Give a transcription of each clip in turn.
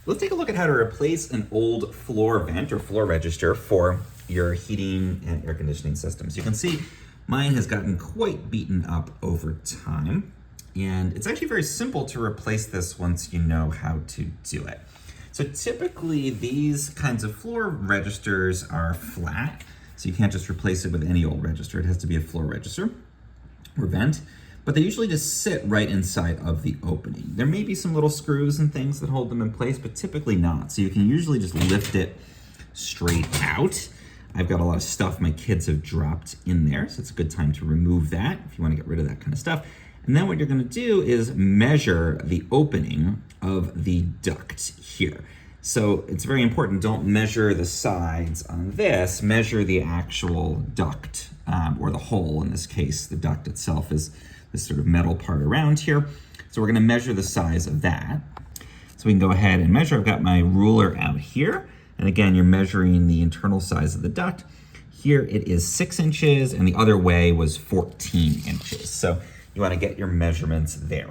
Let's take a look at how to replace an old floor vent or floor register for your heating and air conditioning systems. You can see mine has gotten quite beaten up over time, and it's actually very simple to replace this once you know how to do it. So typically these kinds of floor registers are flat, so you can't just replace it with any old register. It has to be a floor register or vent, but they usually just sit right inside of the opening. There may be some little screws and things that hold them in place, but typically not. So you can usually just lift it straight out. I've got a lot of stuff my kids have dropped in there, so it's a good time to remove that if you want to get rid of that kind of stuff. And then what you're going to do is measure the opening of the duct here. So it's very important, don't measure the sides on this, measure the actual duct, or the hole. In this case, the duct itself is this sort of metal part around here. So we're going to measure the size of that. So we can go ahead and measure. I've got my ruler out here. And again, you're measuring the internal size of the duct. Here it is 6 inches, and the other way was 14 inches. So you want to get your measurements there.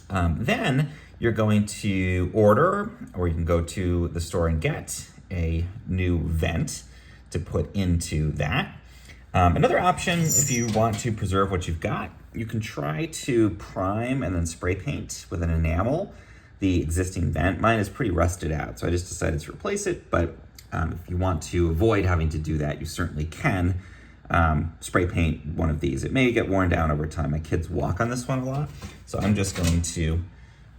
Then you're going to order, or you can go to the store and get a new vent to put into that. Another option, if you want to preserve what you've got, you can try to prime and then spray paint with an enamel the existing vent. Mine is pretty rusted out, so I just decided to replace it, but if you want to avoid having to do that, you certainly can spray paint one of these. It may get worn down over time. My kids walk on this one a lot, so I'm just going to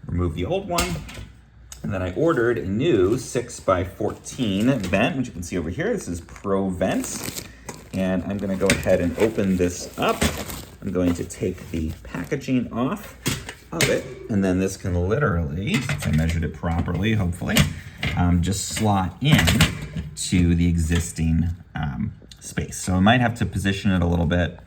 remove the old one. And then I ordered a new 6x14 vent, which you can see over here. This is Pro Vents. And I'm gonna go ahead and open this up. I'm going to take the packaging off of it, and then this can literally, since I measured it properly, hopefully, just slot in to the existing space. So I might have to position it a little bit.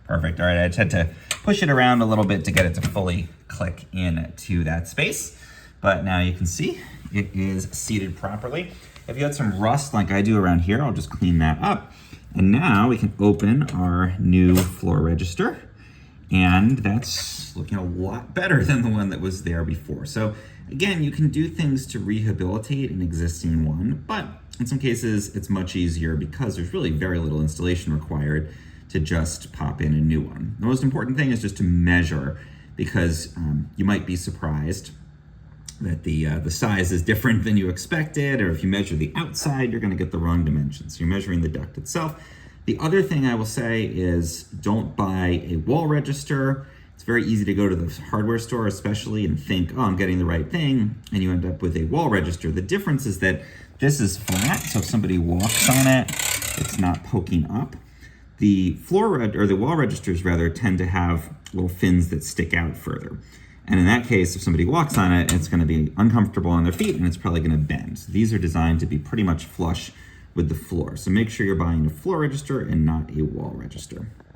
Perfect, all right, I just had to push it around a little bit to get it to fully click in to that space. But now you can see it is seated properly. If you had some rust like I do around here, I'll just clean that up. And now we can open our new floor register, and that's looking a lot better than the one that was there before. So again, you can do things to rehabilitate an existing one, but in some cases it's much easier because there's really very little installation required to just pop in a new one. The most important thing is just to measure, because you might be surprised that the size is different than you expected, or if you measure the outside, you're gonna get the wrong dimensions. So you're measuring the duct itself. The other thing I will say is don't buy a wall register. It's very easy to go to the hardware store especially and think, oh, I'm getting the right thing, and you end up with a wall register. The difference is that this is flat, so if somebody walks on it, it's not poking up. The the wall registers rather tend to have little fins that stick out further. And in that case, if somebody walks on it, it's going to be uncomfortable on their feet, and it's probably going to bend. So these are designed to be pretty much flush with the floor. So make sure you're buying a floor register and not a wall register.